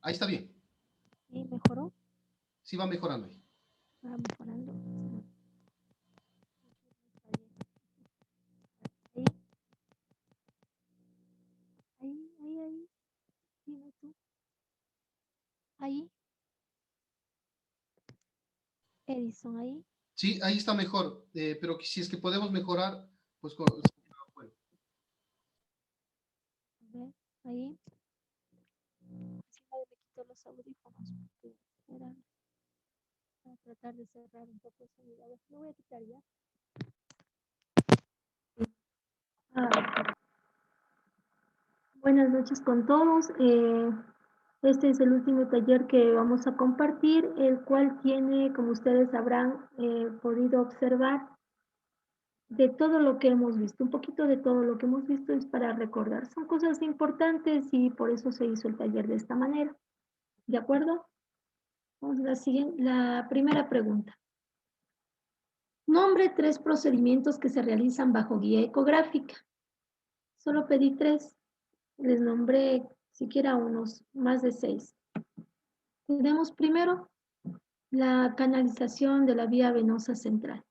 Ahí está bien. ¿Sí mejoró? Sí va mejorando ahí. Va mejorando. Ahí, ahí. Dime tú. Ahí. Edison, ahí. Sí, ahí está mejor. Pero si es que podemos mejorar, pues bueno. A ver, ahí. Si no, me quito los audífonos porque era para tratar de cerrar un poco el sonido. A ver, lo voy a quitar ya. Ah, buenas noches con todos. Este es el último taller que vamos a compartir, el cual tiene, como ustedes habrán podido observar, de todo lo que hemos visto. Un poquito de todo lo que hemos visto es para recordar. Son cosas importantes y por eso se hizo el taller de esta manera. ¿De acuerdo? Vamos a la primera pregunta. Nombre 3 procedimientos que se realizan bajo guía ecográfica. Solo pedí 3. Les nombré siquiera unos, más de 6. Tenemos primero la canalización de la vía venosa central.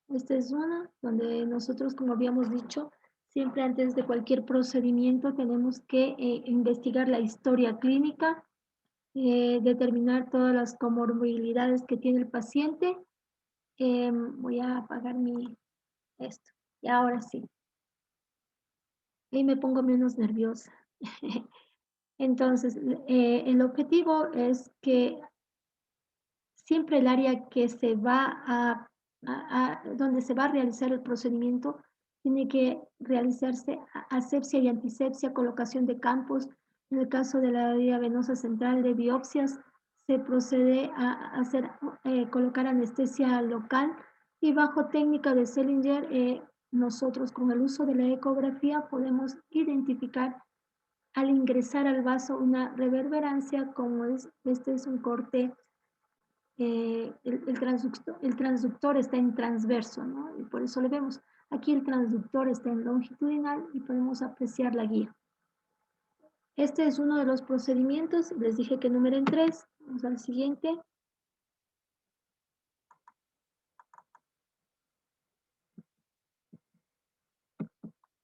Esta es una donde nosotros, como habíamos dicho, siempre antes de cualquier procedimiento tenemos que investigar la historia clínica, determinar todas las comorbilidades que tiene el paciente. Voy a apagar esto. Y ahora sí. Ahí me pongo menos nerviosa. Entonces, el objetivo es que siempre el área que se va donde se va a realizar el procedimiento tiene que realizarse asepsia y antisepsia, colocación de campos. En el caso de la vía venosa central de biopsias, se procede a colocar anestesia local y bajo técnica de Sellinger, nosotros con el uso de la ecografía podemos identificar al ingresar al vaso una reverberancia como este es un corte el transductor está en transverso, ¿no? Y por eso le vemos. Aquí el transductor está en longitudinal y podemos apreciar la guía. Este es uno de los procedimientos. Les dije que numeren 3. Vamos al siguiente.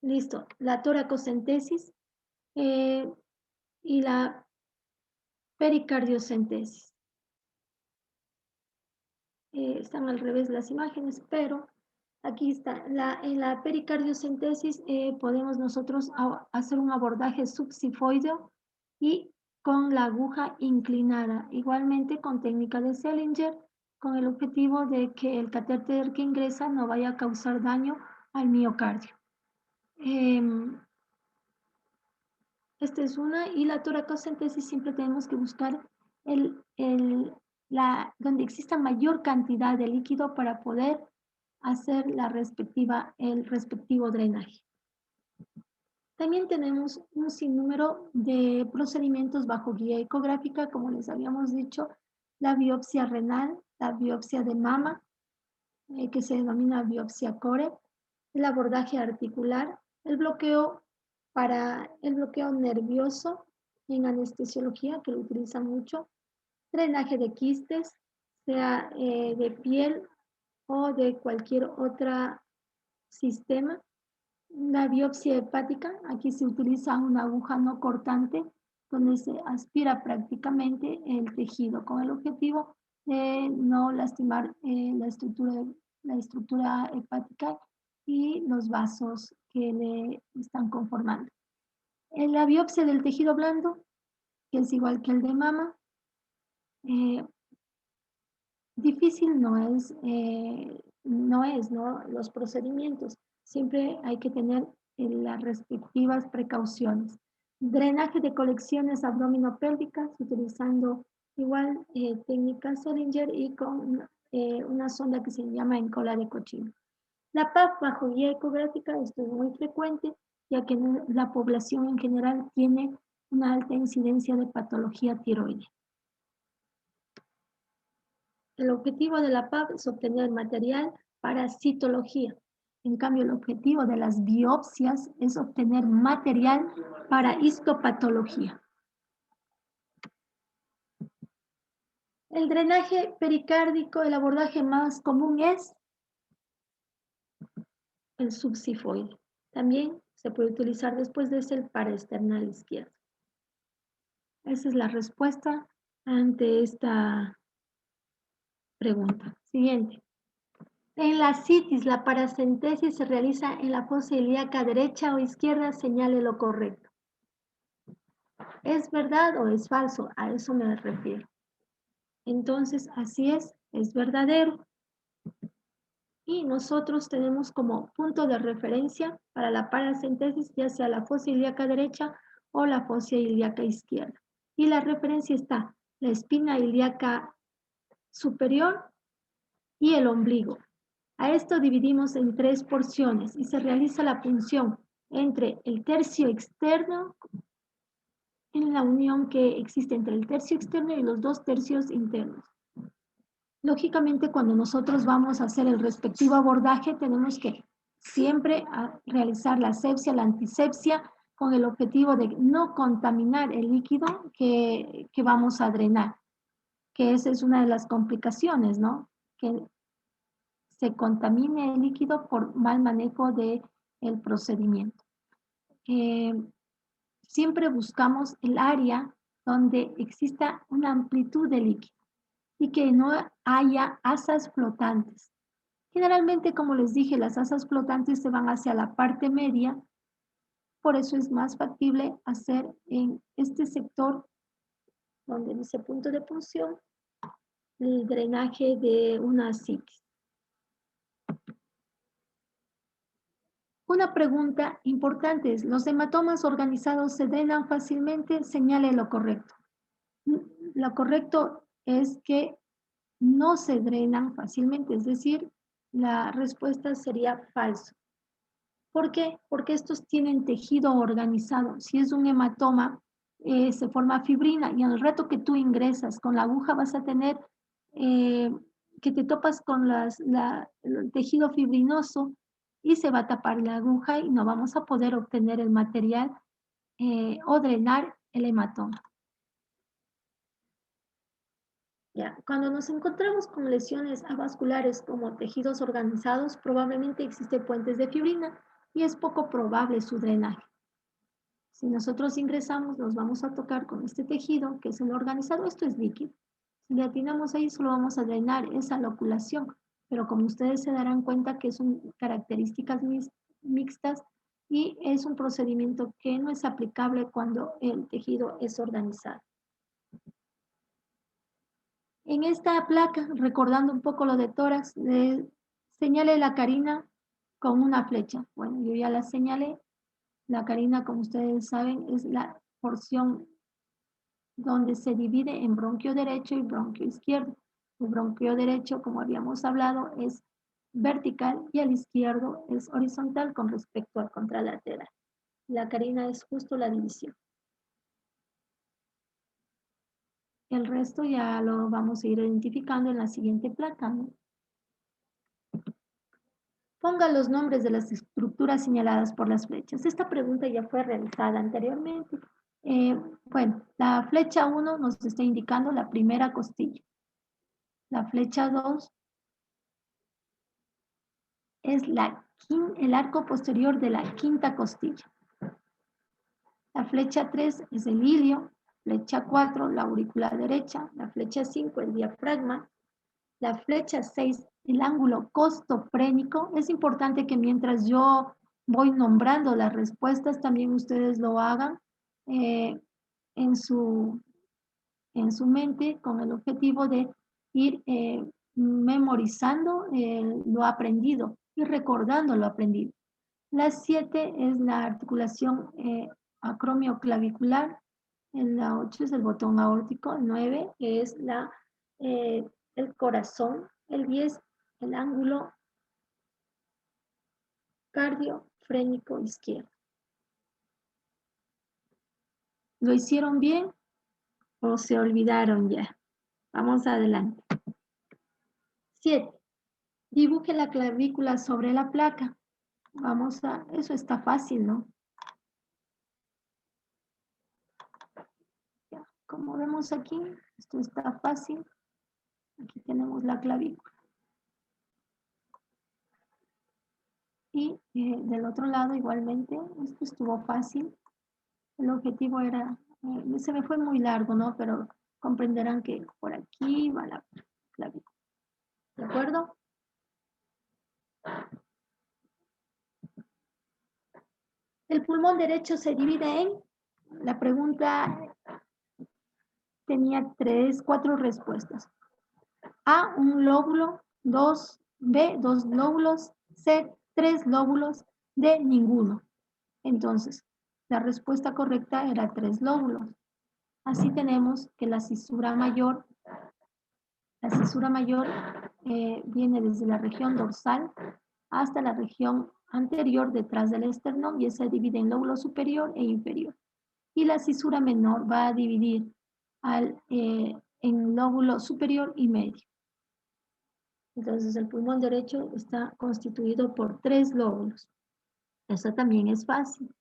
Listo. La toracocentesis y la pericardiocentesis. Están al revés las imágenes, pero aquí está. En la pericardiocentesis podemos nosotros hacer un abordaje subsifoideo y con la aguja inclinada, igualmente con técnica de Sellinger, con el objetivo de que el catéter que ingresa no vaya a causar daño al miocardio. Esta es una, y la toracocentesis siempre tenemos que buscar donde exista mayor cantidad de líquido para poder hacer el respectivo drenaje. También tenemos un sinnúmero de procedimientos bajo guía ecográfica, como les habíamos dicho, la biopsia renal, la biopsia de mama, que se denomina biopsia core, el abordaje articular, el bloqueo nervioso en anestesiología, que lo utilizan mucho, drenaje de quistes, sea de piel o de cualquier otro sistema. La biopsia hepática, aquí se utiliza una aguja no cortante donde se aspira prácticamente el tejido con el objetivo de no lastimar la estructura hepática y los vasos que le están conformando. En la biopsia del tejido blando, que es igual que el de mama, eh, difícil ¿no? Los procedimientos. Siempre hay que tener las respectivas precauciones. Drenaje de colecciones abdominopélvicas utilizando igual técnica Sellinger y con una sonda que se llama en cola de cochino. La PAP bajo guía ecográfica, esto es muy frecuente, ya que la población en general tiene una alta incidencia de patología tiroidea. El objetivo de la PAP es obtener material para citología. En cambio, el objetivo de las biopsias es obtener material para histopatología. El drenaje pericárdico, el abordaje más común es el subsifoide. También se puede utilizar después de ese el paraesternal izquierdo. Esa es la respuesta ante esta pregunta. Siguiente. En la citis, la paracentesis se realiza en la fosa ilíaca derecha o izquierda, señale lo correcto. ¿Es verdad o es falso? A eso me refiero. Entonces, así es verdadero. Y nosotros tenemos como punto de referencia para la paracentesis, ya sea la fosa ilíaca derecha o la fosa ilíaca izquierda. Y la referencia está la espina ilíaca superior y el ombligo. A esto dividimos en 3 porciones y se realiza la punción entre el tercio externo, en la unión que existe entre el tercio externo y los 2 tercios internos. Lógicamente, cuando nosotros vamos a hacer el respectivo abordaje, tenemos que siempre realizar la asepsia, la antisepsia, con el objetivo de no contaminar el líquido que vamos a drenar, que esa es una de las complicaciones, ¿no? Que se contamine el líquido por mal manejo del procedimiento. Siempre buscamos el área donde exista una amplitud de líquido y que no haya asas flotantes. Generalmente, como les dije, las asas flotantes se van hacia la parte media, por eso es más factible hacer en este sector donde dice punto de punción el drenaje de una citis. Una pregunta importante es, ¿los hematomas organizados se drenan fácilmente? Señale lo correcto. Lo correcto es que no se drenan fácilmente, es decir, la respuesta sería falso. ¿Por qué? Porque estos tienen tejido organizado. Si es un hematoma, se forma fibrina y en el rato que tú ingresas con la aguja vas a tener que te topas con el tejido fibrinoso y se va a tapar la aguja y no vamos a poder obtener el material o drenar el hematoma. Ya, cuando nos encontramos con lesiones avasculares como tejidos organizados, probablemente existen puentes de fibrina y es poco probable su drenaje. Si nosotros ingresamos, nos vamos a tocar con este tejido, que es el organizado, esto es líquido. Si le atinamos ahí, solo vamos a drenar esa loculación, pero como ustedes se darán cuenta que son características mixtas y es un procedimiento que no es aplicable cuando el tejido es organizado. En esta placa, recordando un poco lo de tórax, señale la carina con una flecha. Bueno, yo ya la señalé. La carina, como ustedes saben, es la porción donde se divide en bronquio derecho y bronquio izquierdo. El bronquio derecho, como habíamos hablado, es vertical y el izquierdo es horizontal con respecto al contralateral. La carina es justo la división. El resto ya lo vamos a ir identificando en la siguiente placa, ¿no? Ponga los nombres de las estructuras señaladas por las flechas. Esta pregunta ya fue realizada anteriormente. Bueno, la flecha 1 nos está indicando la primera costilla. La flecha 2 es el arco posterior de la quinta costilla. La flecha 3 es el ilio. Flecha 4, la aurícula derecha. La flecha 5, el diafragma. La flecha 6, el ángulo costofrénico. Es importante que mientras yo voy nombrando las respuestas, también ustedes lo hagan en su mente con el objetivo de ir memorizando lo aprendido y recordando lo aprendido. La 7 es la articulación acromioclavicular. La 8 es el botón aórtico. El 9 es el corazón. El 10, el ángulo cardiofrénico izquierdo. ¿Lo hicieron bien o se olvidaron ya? Vamos adelante. 7. Dibuje la clavícula sobre la placa. Eso está fácil, ¿no? Ya, como vemos aquí, esto está fácil. Aquí tenemos la clavícula. Y del otro lado igualmente, esto estuvo fácil. El objetivo era, se me fue muy largo, ¿no? Pero comprenderán que por aquí va la clavícula. ¿De acuerdo? El pulmón derecho se divide en, la pregunta tenía 4 respuestas. A, un lóbulo, 2, B, 2 lóbulos, C, 3 lóbulos, D, ninguno. Entonces, la respuesta correcta era 3 lóbulos. Así tenemos que la cisura mayor viene desde la región dorsal hasta la región anterior detrás del esternón y se divide en lóbulo superior e inferior. Y la cisura menor va a dividir en lóbulo superior y medio. Entonces el pulmón derecho está constituido por 3 lóbulos. Eso también es fácil.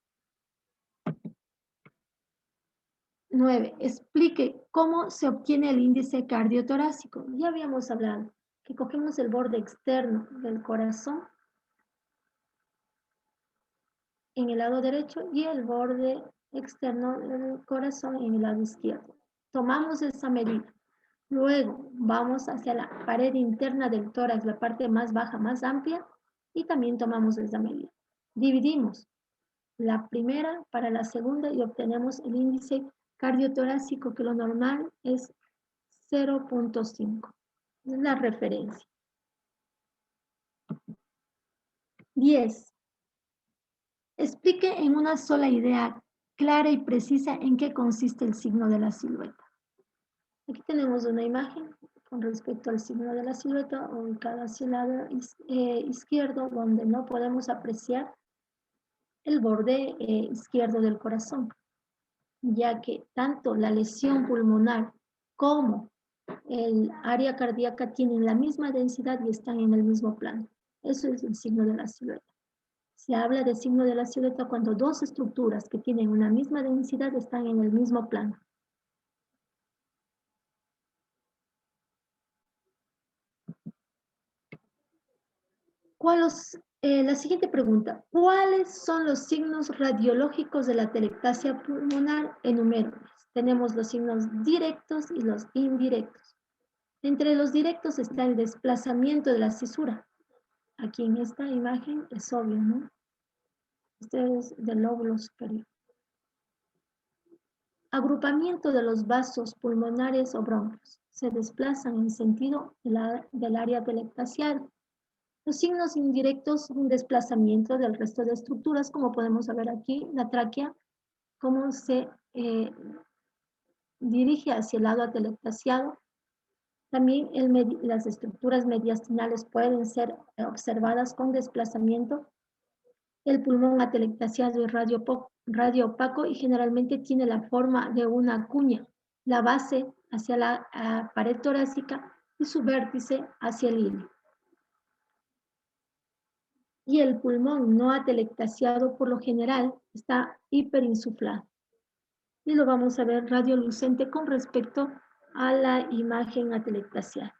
9. Explique cómo se obtiene el índice cardiotorácico. Ya habíamos hablado que cogemos el borde externo del corazón en el lado derecho y el borde externo del corazón en el lado izquierdo. Tomamos esa medida. Luego vamos hacia la pared interna del tórax, la parte más baja, más amplia, y también tomamos esa medida. Dividimos la primera para la segunda y obtenemos el índice cardiotorácico, que lo normal es 0.5. Es la referencia. 10. Explique en una sola idea clara y precisa en qué consiste el signo de la silueta. Aquí tenemos una imagen con respecto al signo de la silueta ubicada hacia el lado izquierdo, donde no podemos apreciar el borde izquierdo del corazón, ya que tanto la lesión pulmonar como el área cardíaca tienen la misma densidad y están en el mismo plano. Eso es el signo de la silueta. Se habla de signo de la silueta cuando 2 estructuras que tienen una misma densidad están en el mismo plano. La siguiente pregunta: ¿cuáles son los signos radiológicos de la atelectasia pulmonar? Enuméralos. Tenemos los signos directos y los indirectos. Entre los directos está el desplazamiento de la cisura. Aquí en esta imagen es obvio, ¿no? Este es del lóbulo superior. Agrupamiento de los vasos pulmonares o bronquios. Se desplazan en sentido del área atelectasial. Los signos indirectos son un desplazamiento del resto de estructuras, como podemos ver aquí, la tráquea, cómo se dirige hacia el lado atelectasiado. También las estructuras mediastinales pueden ser observadas con desplazamiento. El pulmón atelectasiado es radio opaco y generalmente tiene la forma de una cuña, la base hacia la pared torácica y su vértice hacia el ilio. Y el pulmón no atelectasiado por lo general está hiperinsuflado. Y lo vamos a ver radiolucente con respecto a la imagen atelectasial.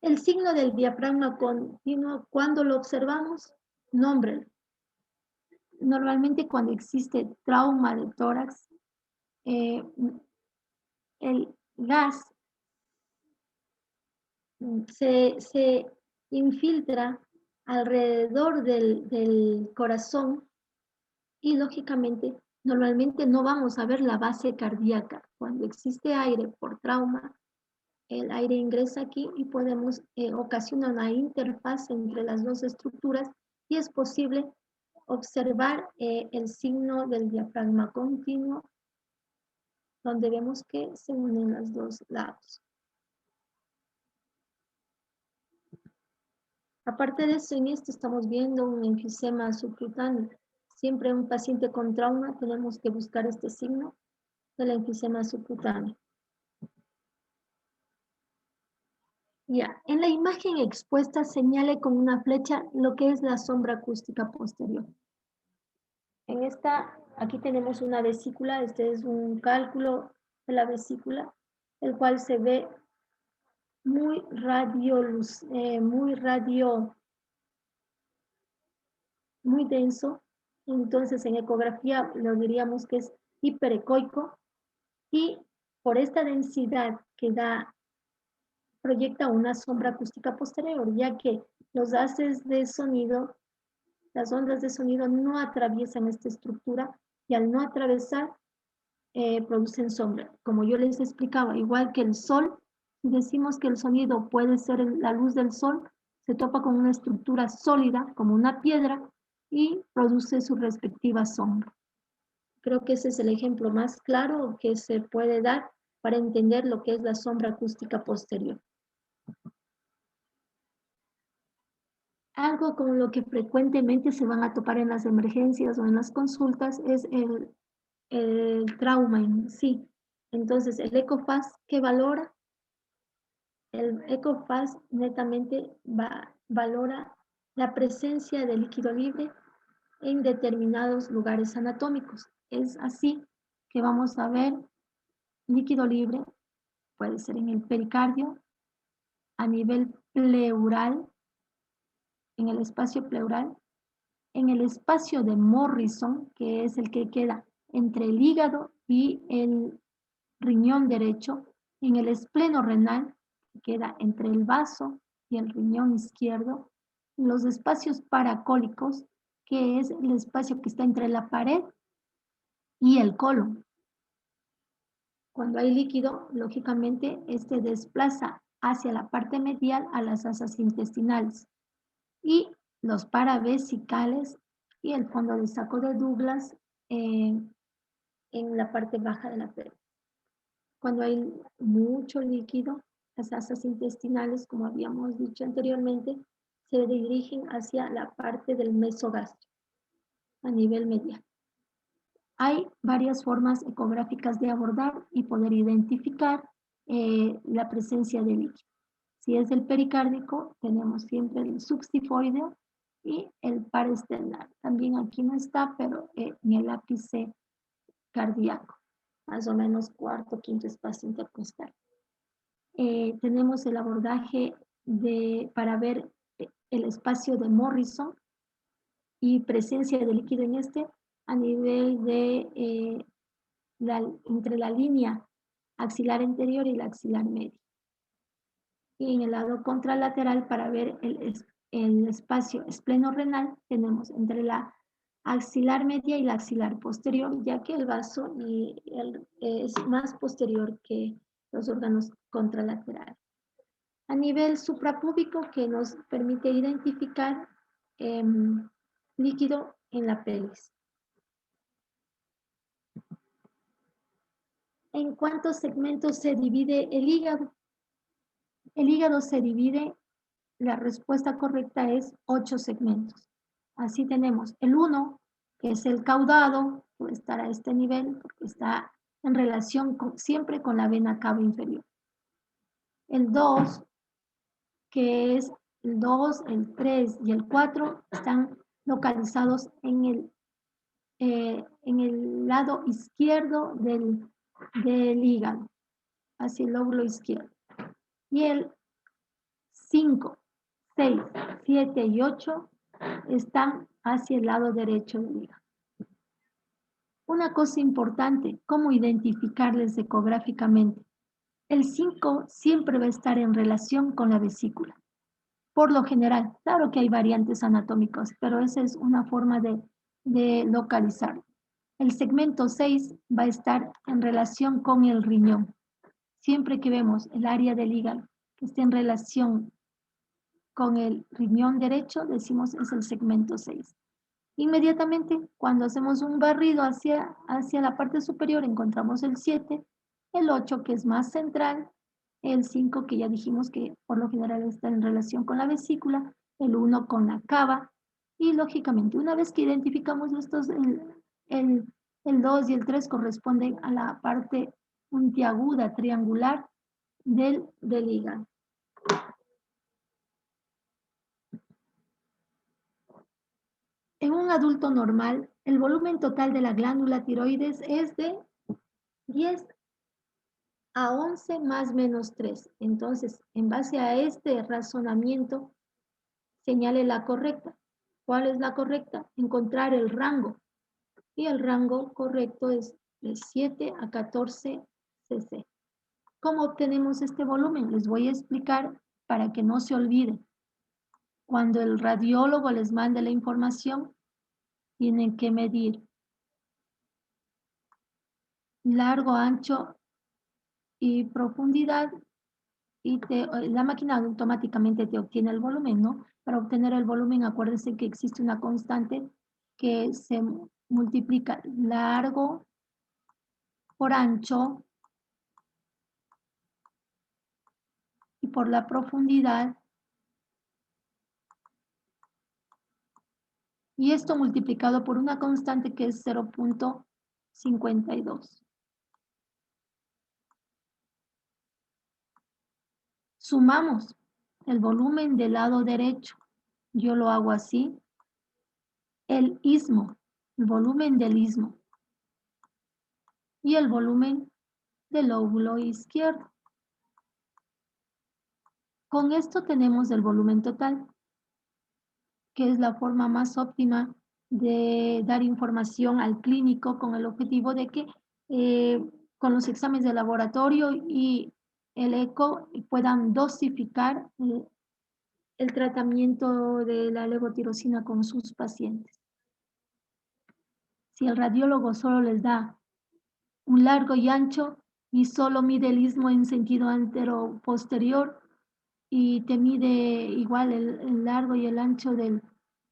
El signo del diafragma continuo, cuando lo observamos, nómbrelo. Normalmente cuando existe trauma de tórax, el gas se infiltra alrededor del corazón y lógicamente normalmente no vamos a ver la base cardíaca. Cuando existe aire por trauma, el aire ingresa aquí y podemos ocasionar una interfaz entre las 2 estructuras y es posible observar el signo del diafragma continuo, donde vemos que se unen los 2 lados. Aparte de eso, en esto estamos viendo un enfisema subcutáneo. Siempre en un paciente con trauma tenemos que buscar este signo del enfisema subcutáneo. Ya, en la imagen expuesta señale con una flecha lo que es la sombra acústica posterior. En esta, aquí tenemos una vesícula, este es un cálculo de la vesícula, el cual se ve muy muy denso. Entonces, en ecografía lo diríamos que es hiperecoico y por esta densidad que da, proyecta una sombra acústica posterior, ya que los haces de sonido, las ondas de sonido no atraviesan esta estructura y al no atravesar, producen sombra. Como yo les explicaba, igual que el sol, si decimos que el sonido puede ser la luz del sol, se topa con una estructura sólida, como una piedra, y produce su respectiva sombra. Creo que ese es el ejemplo más claro que se puede dar para entender lo que es la sombra acústica posterior. Algo con lo que frecuentemente se van a topar en las emergencias o en las consultas es el trauma en sí. Entonces, el ECOFAS, ¿qué valora? El ECOFAS netamente valora la presencia de líquido libre en determinados lugares anatómicos. Es así que vamos a ver líquido libre, puede ser en el pericardio, a nivel pleural, en el espacio pleural, en el espacio de Morrison, que es el que queda entre el hígado y el riñón derecho, en el espleno renal, que queda entre el vaso y el riñón izquierdo, en los espacios paracólicos, que es el espacio que está entre la pared y el colon. Cuando hay líquido, lógicamente, este desplaza hacia la parte medial a las asas intestinales. Y los paravesicales y el fondo de saco de Douglas en la parte baja de la piel. Cuando hay mucho líquido, las asas intestinales, como habíamos dicho anteriormente, se dirigen hacia la parte del mesogástrico a nivel medial. Hay varias formas ecográficas de abordar y poder identificar la presencia de líquido. Si es el pericárdico, tenemos siempre el substifoideo y el parestelar. También aquí no está, pero en el ápice cardíaco, más o menos cuarto, quinto espacio intercostal. Tenemos el abordaje para ver el espacio de Morrison y presencia de líquido en este a nivel de entre la línea axilar anterior y la axilar media. Y en el lado contralateral, para ver el espacio espleno-renal, tenemos entre la axilar media y la axilar posterior, ya que el vaso es más posterior que los órganos contralaterales. A nivel suprapúbico, que nos permite identificar líquido en la pelvis. ¿En cuántos segmentos se divide el hígado? El hígado se divide, la respuesta correcta es 8 segmentos. Así tenemos el 1, que es el caudado, puede estar a este nivel porque está en relación siempre con la vena cava inferior. El 2, que es el 2, el 3 y el 4, están localizados en el lado izquierdo del hígado, hacia el lóbulo izquierdo. Y el 5, 6, 7 y 8 están hacia el lado derecho del hígado. Una cosa importante, ¿cómo identificarles ecográficamente? El 5 siempre va a estar en relación con la vesícula. Por lo general, claro que hay variantes anatómicas, pero esa es una forma de localizarlo. El segmento 6 va a estar en relación con el riñón. Siempre que vemos el área del hígado que esté en relación con el riñón derecho, decimos es el segmento 6. Inmediatamente, cuando hacemos un barrido hacia la parte superior, encontramos el 7, el 8 que es más central, el 5 que ya dijimos que por lo general está en relación con la vesícula, el 1 con la cava, y lógicamente una vez que identificamos estos, el 2 y el 3 corresponden a la parte puntiaguda, triangular del hígado. En un adulto normal, El volumen total de la glándula tiroides es de 10 a 11 más menos 3. Entonces, en base a este razonamiento, señale la correcta. ¿Cuál es la correcta? Encontrar el rango. Y el rango correcto es de 7 a 14 cc. ¿Cómo obtenemos este volumen? Les voy a explicar para que no se olvide. Cuando el radiólogo les mande la información, tienen que medir largo, ancho y profundidad, y la máquina automáticamente te obtiene el volumen, ¿no? Para obtener el volumen, acuérdense que existe una constante que se multiplica largo por ancho y por la profundidad, y esto multiplicado por una constante que es 0.52. Sumamos el volumen del lado derecho. Yo lo hago así. El istmo, el volumen del istmo. Y el volumen del lóbulo izquierdo. Con esto tenemos el volumen total, que es la forma más óptima de dar información al clínico con el objetivo de que con los exámenes de laboratorio y el eco puedan dosificar el tratamiento de la levotirosina con sus pacientes. Si el radiólogo solo les da un largo y ancho y solo mide el istmo en sentido antero-posterior y te mide igual el largo y el ancho del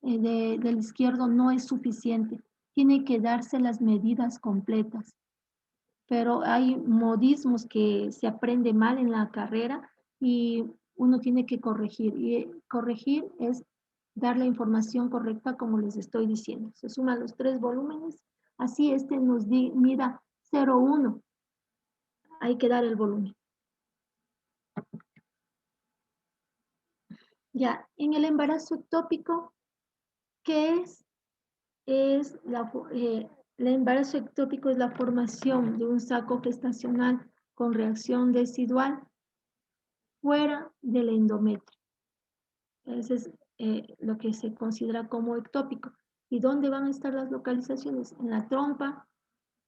izquierdo, no es suficiente. Tiene que darse las medidas completas. Pero hay modismos que se aprende mal en la carrera y uno tiene que corregir. Y corregir es dar la información correcta como les estoy diciendo. Se suman los 3 volúmenes, así este nos mida 0,1. Hay que dar el volumen. Ya, en el embarazo ectópico, ¿qué es? El embarazo ectópico es la formación de un saco gestacional con reacción decidual fuera del endometrio. Ese es lo que se considera como ectópico. ¿Y dónde van a estar las localizaciones? En la trompa,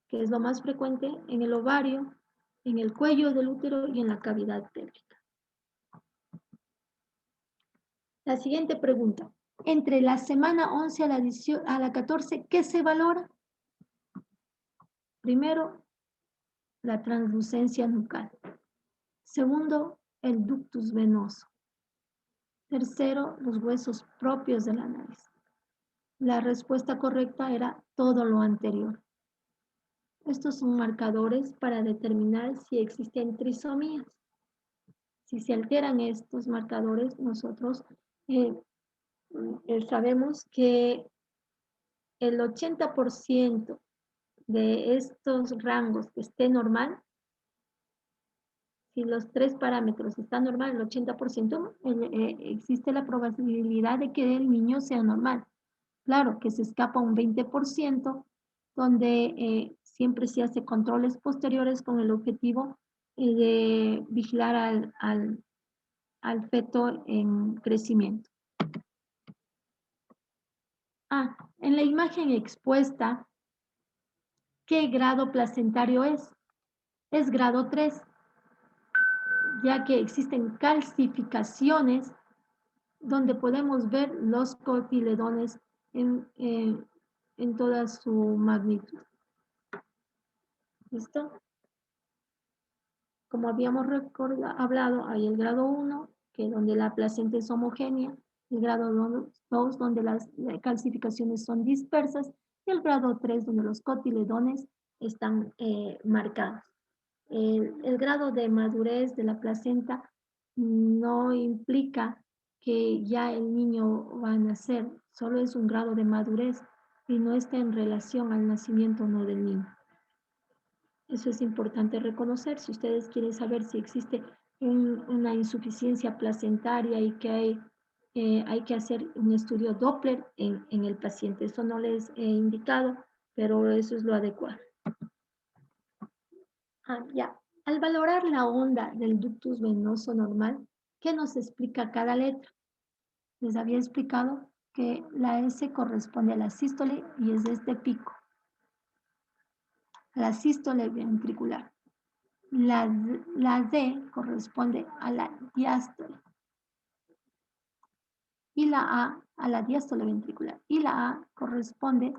que es lo más frecuente, en el ovario, en el cuello del útero y en la cavidad pélvica. La siguiente pregunta. Entre la semana 11 a la 14, ¿qué se valora? Primero, la translucencia nucal. Segundo, el ductus venoso. Tercero, los huesos propios de la nariz. La respuesta correcta era todo lo anterior. Estos son marcadores para determinar si existen trisomías. Si se alteran estos marcadores, nosotros sabemos que el 80% de estos rangos que esté normal, si los 3 parámetros están normal, el 80%, existe la probabilidad de que el niño sea normal. Claro que se escapa un 20%, donde siempre se hace controles posteriores con el objetivo de vigilar al feto en crecimiento. En la imagen expuesta, ¿qué grado placentario es? Es grado 3, ya que existen calcificaciones donde podemos ver los cotiledones en toda su magnitud. ¿Listo? Como habíamos hablado, hay el grado 1, que donde la placenta es homogénea, el grado 2, donde las calcificaciones son dispersas, y el grado 3, donde los cotiledones están marcados. El grado de madurez de la placenta no implica que ya el niño va a nacer, solo es un grado de madurez y no está en relación al nacimiento o no del niño. Eso es importante reconocer. Si ustedes quieren saber si existe una insuficiencia placentaria y que hay hay que hacer un estudio Doppler en el paciente. Eso no les he indicado, pero eso es lo adecuado. Ya. Al valorar la onda del ductus venoso normal, ¿qué nos explica cada letra? Les había explicado que la S corresponde a la sístole y es de este pico, a la sístole ventricular. La D corresponde a la diástole y la A la diástole ventricular. Y la A corresponde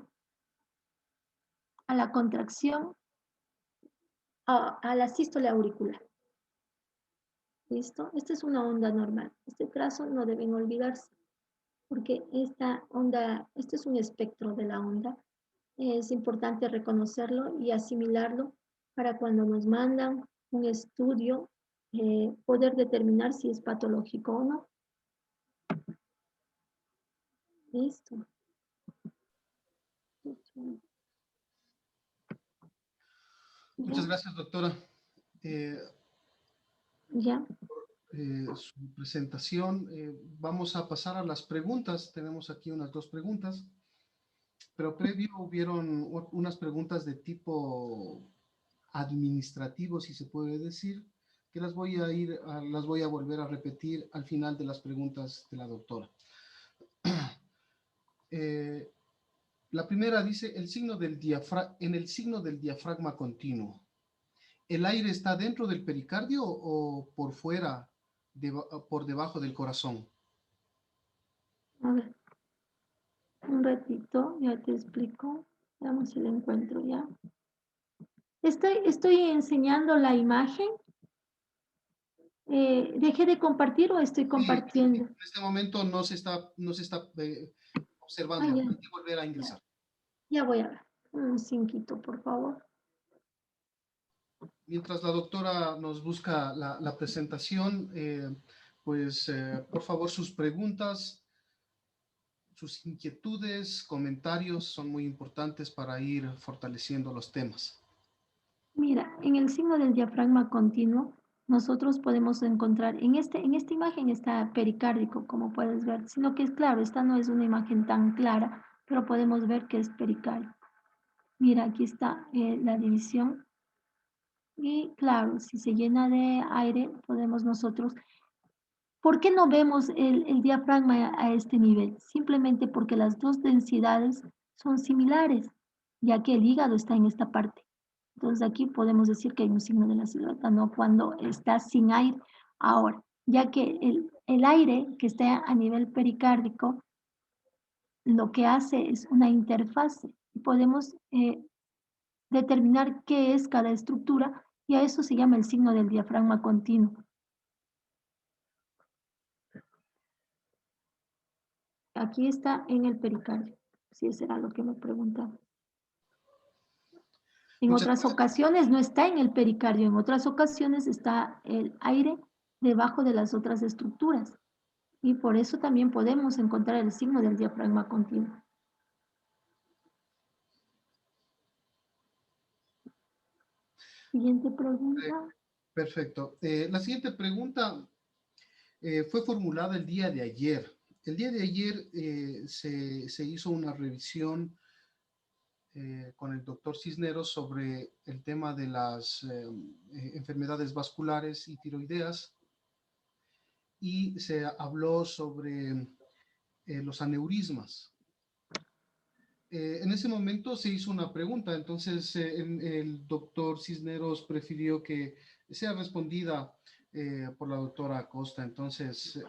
a la contracción, a la sístole auricular. ¿Listo? Esta es una onda normal. Este trazo no deben olvidarse, porque esta onda, este es un espectro de la onda. Es importante reconocerlo y asimilarlo para cuando nos mandan un estudio, poder determinar si es patológico o no. Listo. Muchas Ya, gracias, doctora. ya. Su presentación. Vamos a pasar a las preguntas. Tenemos aquí unas 2 preguntas, pero previo hubieron unas preguntas de tipo administrativo, si se puede decir, que las voy a volver a repetir al final de las preguntas de la doctora. La primera dice, en el signo del diafragma continuo, ¿el aire está dentro del pericardio o por fuera, por debajo del corazón? A ver, un ratito, ya te explico. Veamos si lo encuentro ya. Estoy enseñando la imagen. ¿Dejé de compartir o estoy Sí, compartiendo? en este momento no se está observando. Ya, Hay que volver a ingresar. ya voy a ver. Un cinquito, por favor. Mientras la doctora nos busca la presentación, por favor, sus preguntas, sus inquietudes, comentarios son muy importantes para ir fortaleciendo los temas. Mira, en el signo del diafragma continuo, nosotros podemos encontrar, en esta imagen está pericárdico, como puedes ver, sino que es claro, esta no es una imagen tan clara, pero podemos ver que es pericárdico. Mira, aquí está la división. Y claro, si se llena de aire, podemos nosotros. ¿Por qué no vemos el diafragma a este nivel? Simplemente porque las dos densidades son similares, ya que el hígado está en esta parte. Entonces aquí podemos decir que hay un signo de la silueta, ¿no? Cuando está sin aire. Ahora, ya que el aire que está a nivel pericárdico, lo que hace es una interfase. Podemos determinar qué es cada estructura y a eso se llama el signo del diafragma continuo. Aquí está en el pericardio, si eso era lo que me preguntaba. En Muchas otras gracias. ocasiones no está en el pericardio, en otras ocasiones está el aire debajo de las otras estructuras. Y por eso también podemos encontrar el signo del diafragma continuo. Siguiente pregunta. Perfecto. La siguiente pregunta fue formulada el día de ayer. El día de ayer se hizo una revisión con el doctor Cisneros sobre el tema de las enfermedades vasculares y tiroideas y se habló sobre los aneurismas. En ese momento se hizo una pregunta, entonces el doctor Cisneros prefirió que sea respondida por la doctora Acosta. Entonces,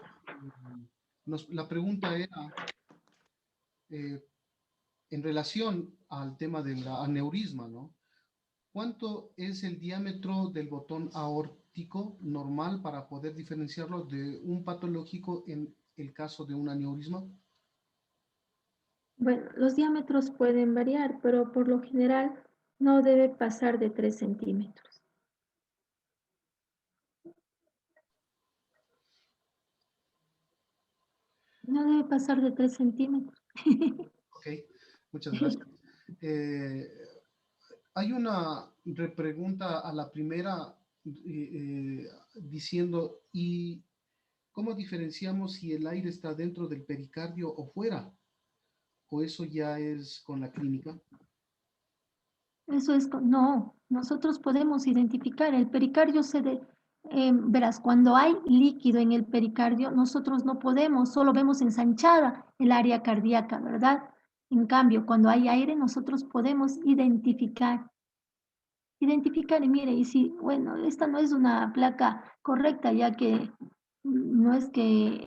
la pregunta era en relación al tema del aneurisma, ¿no? ¿Cuánto es el diámetro del botón aórtico normal para poder diferenciarlo de un patológico en el caso de un aneurisma? Bueno, los diámetros pueden variar, pero por lo general no debe pasar de 3 centímetros. No debe pasar de 3 centímetros. Ok, muchas gracias. Eh, Hay una repregunta a la primera diciendo, ¿y ¿Cómo diferenciamos si el aire está dentro del pericardio o fuera? ¿O eso ya es con la clínica? Eso es, no, nosotros podemos identificar el pericardio verás, cuando hay líquido en el pericardio, nosotros no podemos, solo vemos ensanchada el área cardíaca, ¿verdad? En cambio, cuando hay aire, nosotros podemos identificar, y mire, y si, bueno, esta no es una placa correcta, ya que no es que,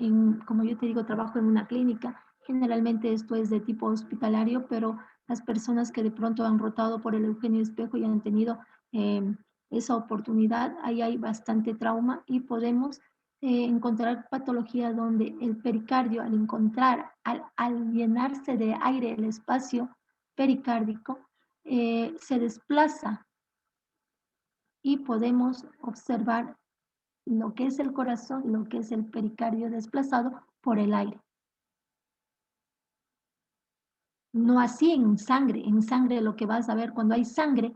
como yo te digo, trabajo en una clínica, generalmente esto es de tipo hospitalario, pero las personas que de pronto han rotado por el Eugenio Espejo y han tenido eh, esa oportunidad, ahí hay bastante trauma y podemos encontrar patología donde el pericardio, al llenarse de aire el espacio pericárdico, se desplaza y podemos observar lo que es el corazón, lo que es el pericardio desplazado por el aire. No así en sangre lo que vas a ver cuando hay sangre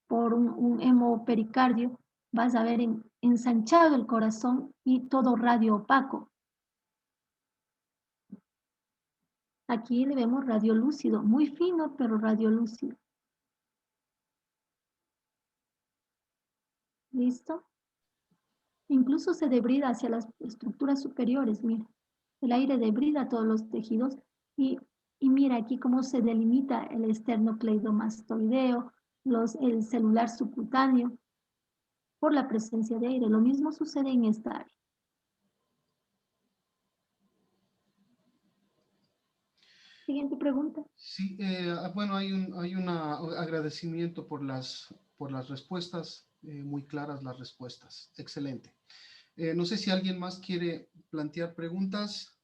por un hemopericardio, vas a ver ensanchado el corazón y todo radio opaco. Aquí le vemos radiolúcido, muy fino, pero radiolúcido. ¿Listo? Incluso se debrida hacia las estructuras superiores, mira. El aire debrida todos los tejidos y, y mira aquí cómo se delimita el esternocleidomastoideo, el celular subcutáneo por la presencia de aire. Lo mismo sucede en esta área. Siguiente pregunta. Sí, bueno, hay un agradecimiento por las respuestas, muy claras las respuestas. Excelente. No sé si alguien más quiere plantear preguntas.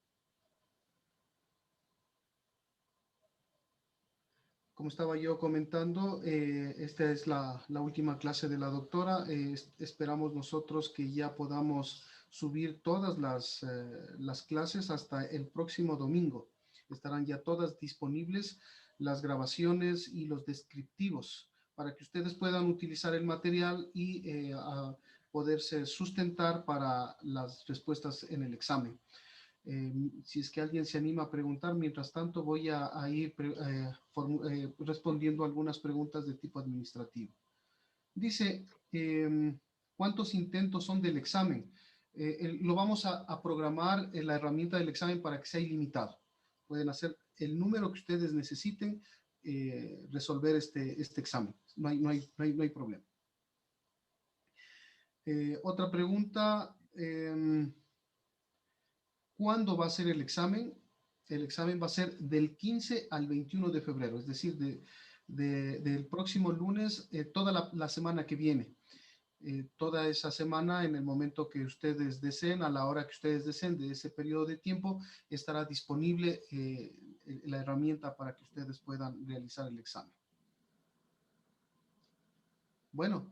Como estaba yo comentando, esta es la última clase de la doctora. Esperamos nosotros que ya podamos subir todas las clases hasta el próximo domingo. Estarán ya todas disponibles las grabaciones y los descriptivos para que ustedes puedan utilizar el material y poderse sustentar para las respuestas en el examen. Si es que alguien se anima a preguntar, mientras tanto voy a ir respondiendo algunas preguntas de tipo administrativo. Dice, ¿cuántos intentos son del examen? Lo vamos a programar en la herramienta del examen para que sea ilimitado. Pueden hacer el número que ustedes necesiten resolver este examen. No hay problema. Otra pregunta. ¿Cuándo va a ser el examen? El examen va a ser del 15 al 21 de febrero, es decir, del próximo lunes, toda la semana que viene. Toda esa semana, en el momento que ustedes deseen, a la hora que ustedes deseen de ese periodo de tiempo, estará disponible la herramienta para que ustedes puedan realizar el examen. Bueno,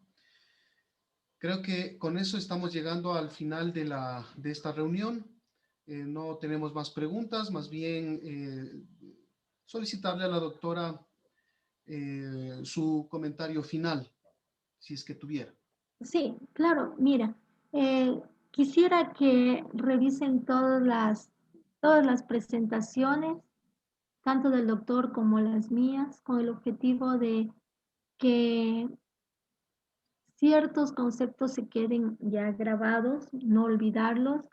creo que con eso estamos llegando al final de esta reunión. No tenemos más preguntas, más bien solicitarle a la doctora su comentario final, si es que tuviera. Sí, claro, mira, quisiera que revisen todas las presentaciones, tanto del doctor como las mías, con el objetivo de que ciertos conceptos se queden ya grabados, no olvidarlos,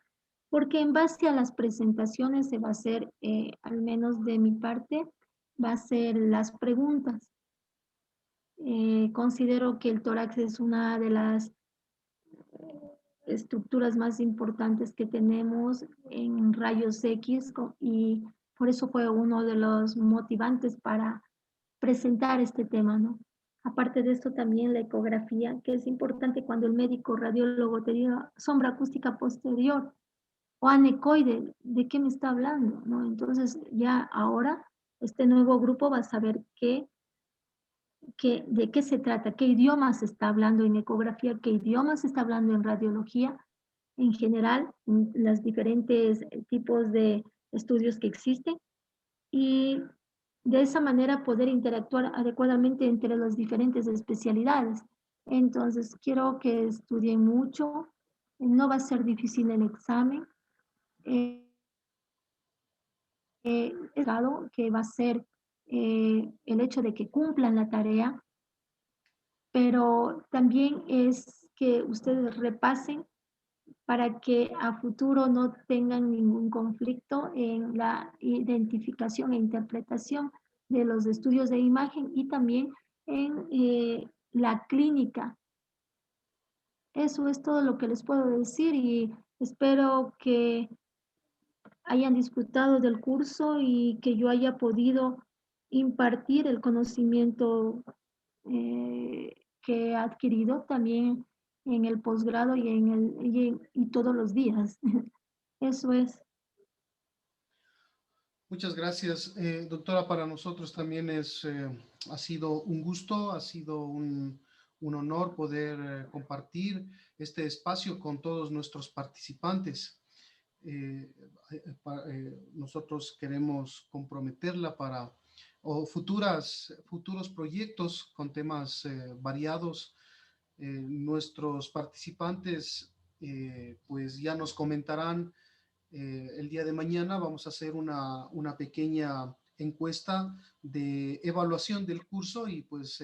porque en base a las presentaciones se va a hacer, al menos de mi parte, va a ser las preguntas. Considero que el tórax es una de las estructuras más importantes que tenemos en rayos X y por eso fue uno de los motivantes para presentar este tema, ¿no? Aparte de esto, también la ecografía, que es importante cuando el médico radiólogo te diga sombra acústica posterior o anecoide, ¿de qué me está hablando? ¿No? Entonces, ya ahora este nuevo grupo va a saber de qué se trata, qué idiomas se está hablando en ecografía, qué idiomas se está hablando en radiología, en general, en los diferentes tipos de estudios que existen y de esa manera poder interactuar adecuadamente entre las diferentes especialidades. Entonces, quiero que estudien mucho, no va a ser difícil el examen, Es algo que va a ser el hecho de que cumplan la tarea, pero también es que ustedes repasen para que a futuro no tengan ningún conflicto en la identificación e interpretación de los estudios de imagen y también en la clínica. Eso es todo lo que les puedo decir y espero que hayan disfrutado del curso y que yo haya podido impartir el conocimiento que he adquirido también en el posgrado y todos los días. Eso es. Muchas gracias, doctora. Para nosotros también ha sido un gusto, ha sido un honor poder compartir este espacio con todos nuestros participantes. Eh, Nosotros queremos comprometerla para futuros proyectos con temas variados. Nuestros participantes pues ya nos comentarán el día de mañana. Vamos a hacer una pequeña encuesta de evaluación del curso y pues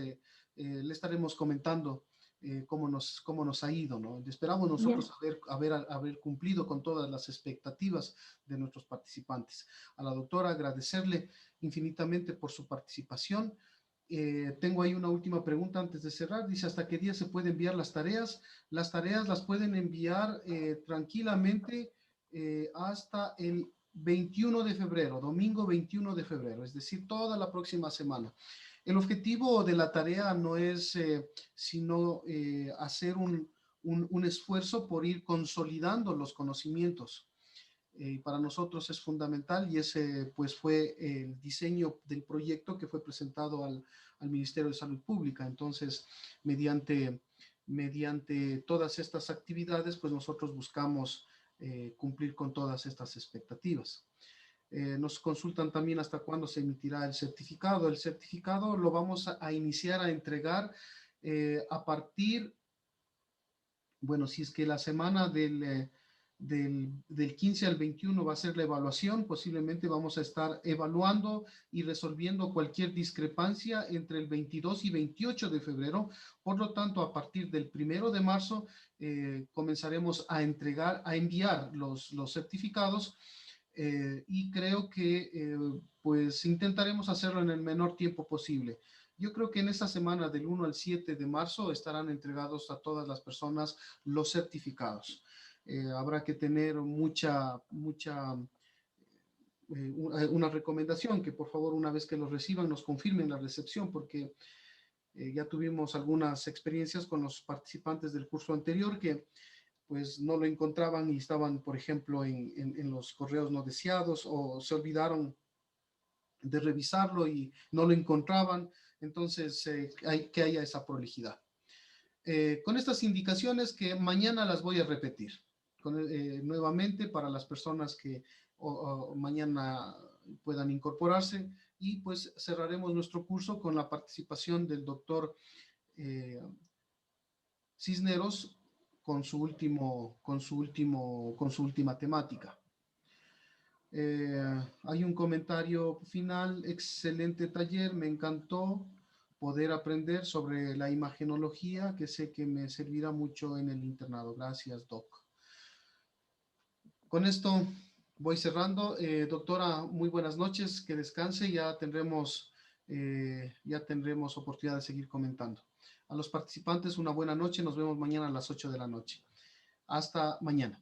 le estaremos comentando cómo nos ha ido, ¿no? Esperamos Bien. nosotros haber cumplido con todas las expectativas de nuestros participantes. A la doctora agradecerle infinitamente por su participación. Tengo ahí una última pregunta antes de cerrar. Dice, ¿hasta qué día se pueden enviar las tareas? Las tareas las pueden enviar tranquilamente hasta el 21 de febrero, domingo 21 de febrero, es decir, toda la próxima semana. El objetivo de la tarea no es sino hacer un esfuerzo por ir consolidando los conocimientos. Para nosotros es fundamental y ese pues fue el diseño del proyecto que fue presentado al Ministerio de Salud Pública. Entonces, mediante todas estas actividades, pues nosotros buscamos cumplir con todas estas expectativas. Nos consultan también hasta cuándo se emitirá el certificado. El certificado lo vamos a iniciar a entregar a partir, bueno, si es que la semana del 15 al 21 va a ser la evaluación, posiblemente vamos a estar evaluando y resolviendo cualquier discrepancia entre el 22 y 28 de febrero. Por lo tanto, a partir del 1 de marzo comenzaremos a enviar los certificados y creo que pues intentaremos hacerlo en el menor tiempo posible. Yo creo que en esa semana del 1 al 7 de marzo estarán entregados a todas las personas los certificados. Habrá que tener una recomendación que por favor una vez que los reciban nos confirmen la recepción porque ya tuvimos algunas experiencias con los participantes del curso anterior que pues no lo encontraban y estaban, por ejemplo, en los correos no deseados o se olvidaron de revisarlo y no lo encontraban. Entonces, hay que haya esa prolijidad. Con estas indicaciones que mañana las voy a repetir nuevamente para las personas que mañana puedan incorporarse y pues cerraremos nuestro curso con la participación del doctor Cisneros con su última temática. Hay un comentario final, excelente taller, me encantó poder aprender sobre la imagenología, que sé que me servirá mucho en el internado. Gracias, Doc. Con esto voy cerrando. Doctora, muy buenas noches, que descanse, ya tendremos oportunidad de seguir comentando. A los participantes, una buena noche, nos vemos mañana a las 8 de la noche. Hasta mañana.